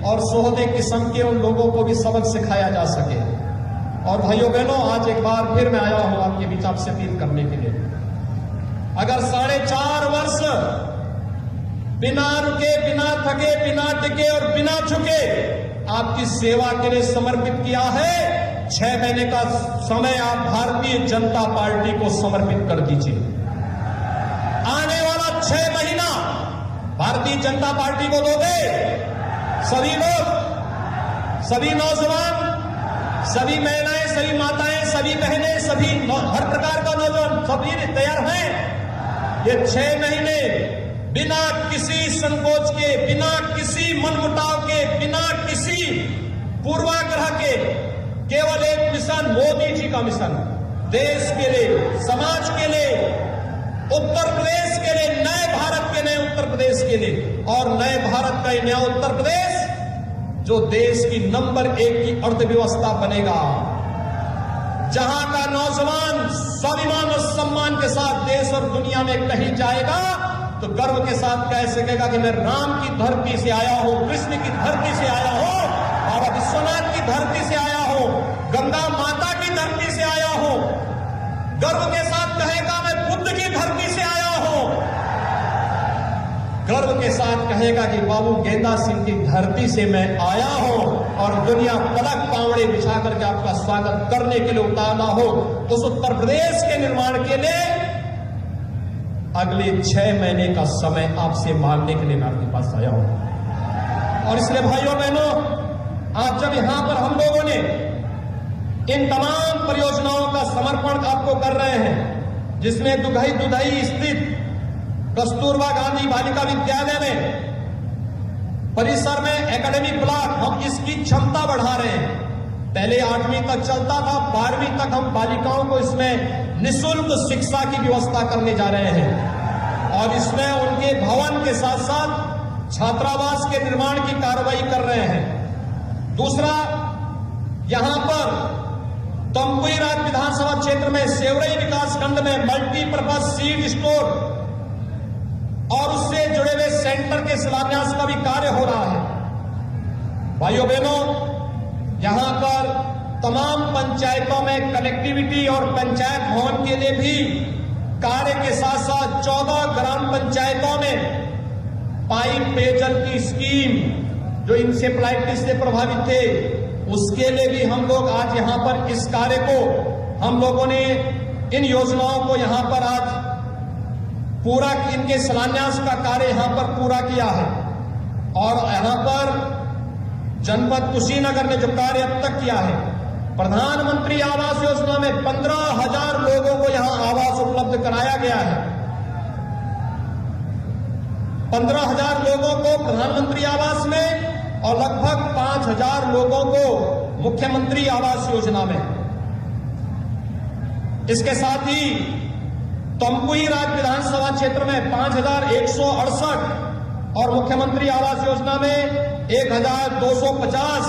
और सोहदे किस्म के उन लोगों को भी सबक सिखाया जा सके। और भाइयों बहनों, आज एक बार फिर मैं आया हूं आपके बीच आपसे अपील करने के लिए। अगर 4.5 वर्ष बिना रुके, बिना थके, बिना टिके और बिना झुके आपकी सेवा के लिए समर्पित किया है, 6 महीने का समय आप भारतीय जनता पार्टी को समर्पित कर दीजिए। आने वाला 6 महीना भारतीय जनता पार्टी को दोगे। सभी लोग, सभी नौजवान, सभी महिलाएं, सभी माताएं, सभी बहनें, सभी हर प्रकार का नौजवान सभी तैयार हैं। ये 6 महीने बिना किसी संकोच के, बिना किसी मनमुटाव के, बिना किसी पूर्वाग्रह के, केवल एक मिशन, मोदी जी का मिशन, देश के लिए, समाज के लिए, उत्तर प्रदेश के लिए, नए भारत के नए उत्तर प्रदेश के लिए, और नए भारत का नया उत्तर प्रदेश जो देश की नंबर 1 की अर्थव्यवस्था बनेगा, जहां का नौजवान स्वाभिमान और सम्मान के साथ देश और दुनिया में कहीं जाएगा तो गर्व के साथ कह सकेगा कि मैं राम की धरती से आया हूं, कृष्ण की धरती से आया हूं, बाबा विश्वनाथ की धरती से आया हूं, गंगा माता की धरती से आया हूं। गर्व के साथ कहेगा मैं बुद्ध की धरती से आया हूं। गर्व के साथ कहेगा कि बाबू गेंदा सिंह की धरती से मैं आया हूं और दुनिया पलक पावड़े बिछा करके आपका स्वागत करने के लिए उतारना हो। उस उत्तर प्रदेश के निर्माण के लिए अगले 6 महीने का समय आपसे मांगने के लिए मैं आपके पास आया हूं। और इसलिए भाइयों बहनों, आज जब यहां पर हम लोगों ने इन तमाम परियोजनाओं का समर्पण आपको कर रहे हैं, जिसमें दुधई स्थित कस्तूरबा गांधी बालिका विद्यालय में परिसर में एकेडमिक ब्लॉक हम इसकी क्षमता बढ़ा रहे हैं। पहले 8वीं तक चलता था, 12वीं तक हम बालिकाओं को इसमें निःशुल्क शिक्षा की व्यवस्था करने जा रहे हैं और इसमें उनके भवन के साथ साथ छात्रावास के निर्माण की कार्रवाई कर रहे हैं। दूसरा, यहां पर तमकुही राज विधानसभा क्षेत्र में सेवरई विकासखंड में मल्टीपर्पज सीड स्टोर और उससे जुड़े हुए सेंटर के शिलान्यास का भी कार्य हो रहा है। भाइयों बहनों, यहां पर तमाम पंचायतों में कनेक्टिविटी और पंचायत भवन के लिए भी कार्य के साथ साथ 14 ग्राम पंचायतों में पाइप पेयजल की स्कीम जो इंसेफ्लाइटिस से प्रभावित थे उसके लिए भी हम लोग आज यहां पर इस कार्य को हम लोगों ने इन योजनाओं को यहां पर आज पूरा, इनके शिलान्यास का कार्य यहां पर पूरा किया है। और यहां पर जनपद कुशीनगर ने जो कार्य अब तक किया है, प्रधानमंत्री आवास योजना में 15,000 लोगों को यहां आवास उपलब्ध कराया गया है। 15,000 लोगों को प्रधानमंत्री आवास में और लगभग 5,000 लोगों को मुख्यमंत्री आवास योजना में। इसके साथ ही तमकुही राज विधानसभा क्षेत्र में 5,168 और मुख्यमंत्री आवास योजना में 1,250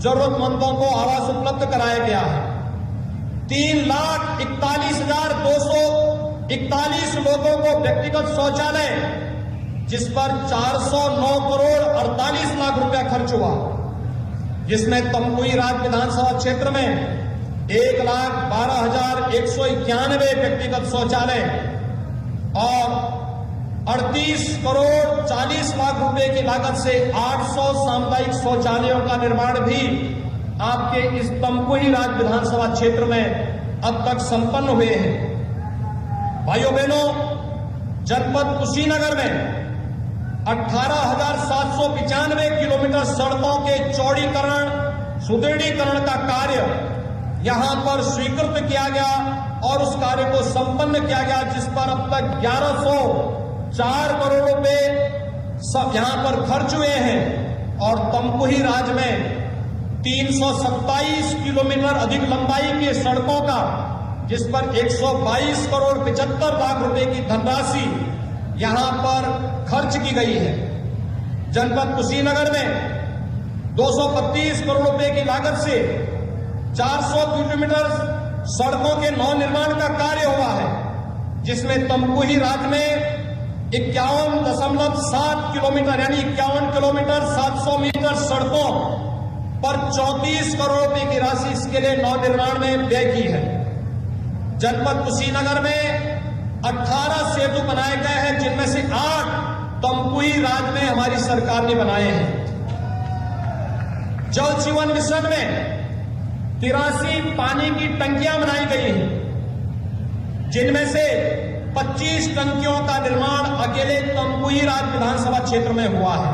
जरूरतमंदों को आवास उपलब्ध कराया गया है। 3,41,241 लोगों को व्यक्तिगत शौचालय, जिस पर 409 करोड़ 48 लाख रुपया खर्च हुआ, जिसमें तमकुही राज विधानसभा क्षेत्र में 1,12,191 व्यक्तिगत शौचालय और 38 करोड़ 40 लाख रुपए की लागत से 800 सामुदायिक शौचालयों का निर्माण भी आपके इस तमकुही राज विधानसभा क्षेत्र में अब तक संपन्न हुए हैं। भाइयों बहनों, जनपद कुशीनगर में 18,795 किलोमीटर सड़कों के चौड़ीकरण, सुदृढ़ीकरण का कार्य यहां पर स्वीकृत किया गया और उस कार्य को संपन्न किया गया, जिस पर अब तक 1,104 करोड़ रुपए सब यहां पर खर्च हुए हैं। और तमकुही राज में 327 किलोमीटर अधिक लंबाई की सड़कों का, जिस पर 122 करोड़ 75 लाख रुपए की धनराशि यहां पर खर्च की गई है। जनपद कुशीनगर में 232 करोड़ रुपए की लागत से 400 किलोमीटर सड़कों के नवनिर्माण का कार्य हुआ है, जिसमें तमकुही राज में 51.7 किलोमीटर यानी 51 किलोमीटर 700 मीटर सड़कों पर 34 करोड़ रुपए की राशि इसके लिए नवनिर्माण में व्यय की है। जनपद कुशीनगर में 18 सेतु बनाए गए हैं, जिनमें से 8 तमकुही राज में हमारी सरकार ने बनाए हैं। जल जीवन मिशन में 83 पानी की टंकियां बनाई गई हैं, जिनमें से 25 टंकियों का निर्माण अकेले तमकुही राज विधानसभा क्षेत्र में हुआ है।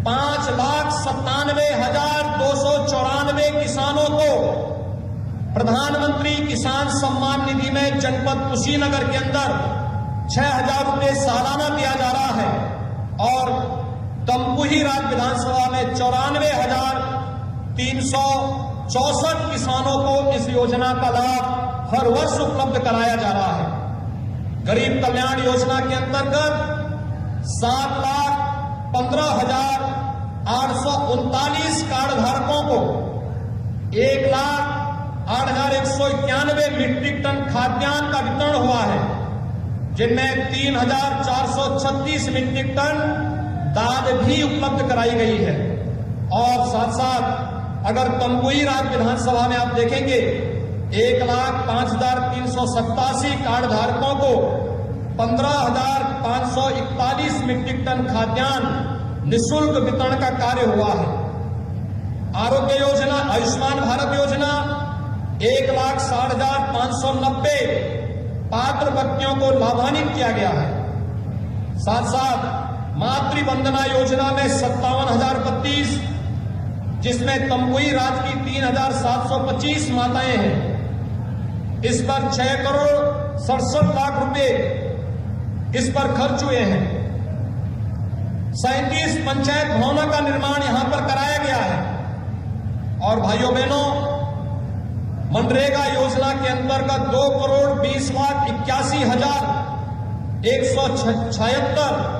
5,97,294 किसानों को प्रधानमंत्री किसान सम्मान निधि में जनपद कुशीनगर के अंदर 6,000 रुपये सालाना दिया जा रहा है और तमकुही राज विधानसभा में 94,364 किसानों को इस योजना का लाभ हर वर्ष उपलब्ध कराया जा रहा है। गरीब कल्याण योजना के अंतर्गत 7,15,839 कार्ड धारकों को 1,08,191 मीट्रिक टन खाद्यान्न का वितरण हुआ है, जिनमें 3,436 मीट्रिक टन दाल भी उपलब्ध कराई गई है। और साथ साथ अगर तमकुही राज विधानसभा में आप देखेंगे 1,05,387 कार्ड धारकों को 15,541 मीट्रिक टन खाद्यान्न निःशुल्क वितरण का कार्य हुआ है। आरोग्य योजना, आयुष्मान भारत योजना 1,60,590 पात्र व्यक्तियों को लाभान्वित किया गया है। साथ साथ मातृ वंदना योजना में 57,032, जिसमें तमकुही राज की 3,725 माताएं हैं। इस पर 6 करोड़ 67 लाख रुपए इस पर खर्च हुए हैं। 37 पंचायत भवनों का निर्माण यहां पर कराया गया है। और भाइयों बहनों, मनरेगा योजना के अंतर्गत 2,20,81,176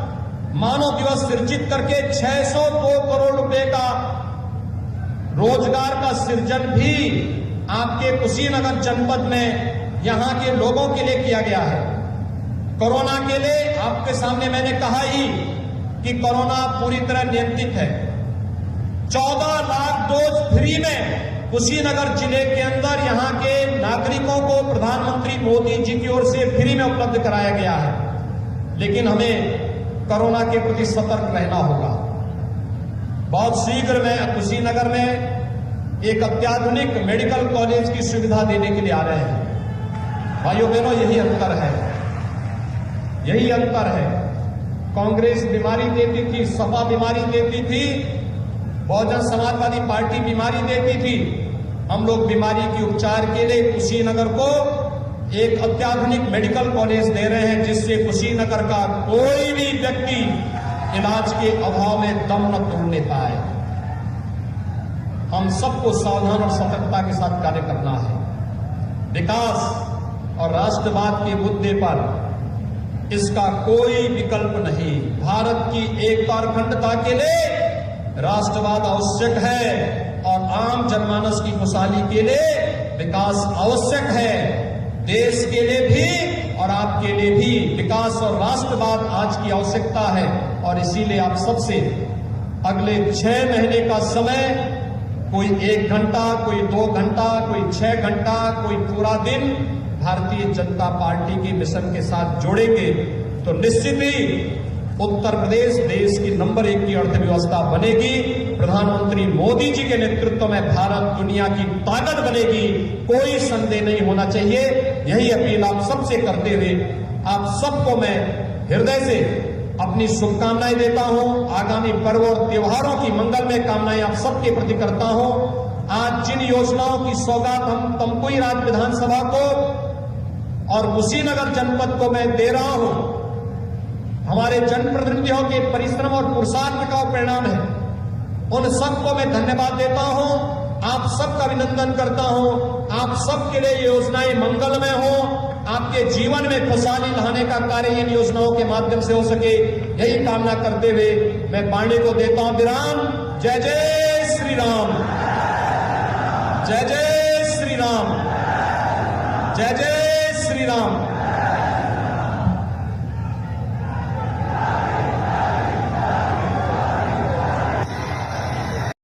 मानव दिवस सृजित करके 602 करोड़ रुपए का रोजगार का सृजन भी आपके कुशीनगर जनपद में यहां के लोगों के लिए किया गया है। कोरोना के लिए आपके सामने मैंने कहा ही कि कोरोना पूरी तरह नियंत्रित है। 14 लाख डोज फ्री में कुशीनगर जिले के अंदर यहां के नागरिकों को प्रधानमंत्री मोदी जी की ओर से फ्री में उपलब्ध कराया गया है। लेकिन हमें कोरोना के प्रति सतर्क रहना होगा। बहुत शीघ्र में कुशीनगर में एक अत्याधुनिक मेडिकल कॉलेज की सुविधा देने के लिए आ रहे हैं। भाइयों बहनों, यही अंतर है, यही अंतर है। कांग्रेस बीमारी देती थी, सपा बीमारी देती थी, बहुजन समाजवादी पार्टी बीमारी देती थी। हम लोग बीमारी के उपचार के लिए कुशीनगर को एक अत्याधुनिक मेडिकल कॉलेज दे रहे हैं, जिससे कुशीनगर का कोई भी व्यक्ति इलाज के अभाव में दम न तोड़ने पाए। हम सबको सावधान और सतर्कता के साथ कार्य करना है। विकास और राष्ट्रवाद के मुद्दे पर इसका कोई विकल्प नहीं। भारत की एकता और अखंडता के लिए राष्ट्रवाद आवश्यक है और आम जनमानस की खुशहाली के लिए विकास आवश्यक है। देश के लिए भी और आपके लिए भी विकास और राष्ट्रवाद आज की आवश्यकता है। और इसीलिए आप सबसे अगले 6 महीने का समय, कोई 1 घंटा, कोई 2 घंटा, कोई 6 घंटा, कोई पूरा दिन भारतीय जनता पार्टी के मिशन के साथ जोड़ेंगे तो निश्चित ही उत्तर प्रदेश देश की नंबर 1 की अर्थव्यवस्था बनेगी। प्रधानमंत्री मोदी जी के नेतृत्व में भारत दुनिया की ताकत बनेगी, कोई संदेह नहीं होना चाहिए। यही अपील आप सबसे करते हुए आप सबको मैं हृदय से अपनी शुभकामनाएं देता हूं। आगामी पर्व और त्योहारों की मंगलमय कामनाएं आप सबके प्रति करता हूं। आज जिन योजनाओं की सौगात हम तमकुही राज्य विधानसभा को और कुशीनगर जनपद को मैं दे रहा हूं, हमारे जनप्रतिनिधियों के परिश्रम और पुरुषार्थ का परिणाम है। उन सबको मैं धन्यवाद देता हूं, आप सबका अभिनंदन करता हूं। आप सबके लिए योजनाएं मंगलमय हो, आपके जीवन में खुशहाली लाने का कार्य इन योजनाओं के माध्यम से हो सके, यही कामना करते हुए मैं पांडे को देता हूं विराम। जय जय श्री राम, जय जय श्री राम, जय जय श्री राम।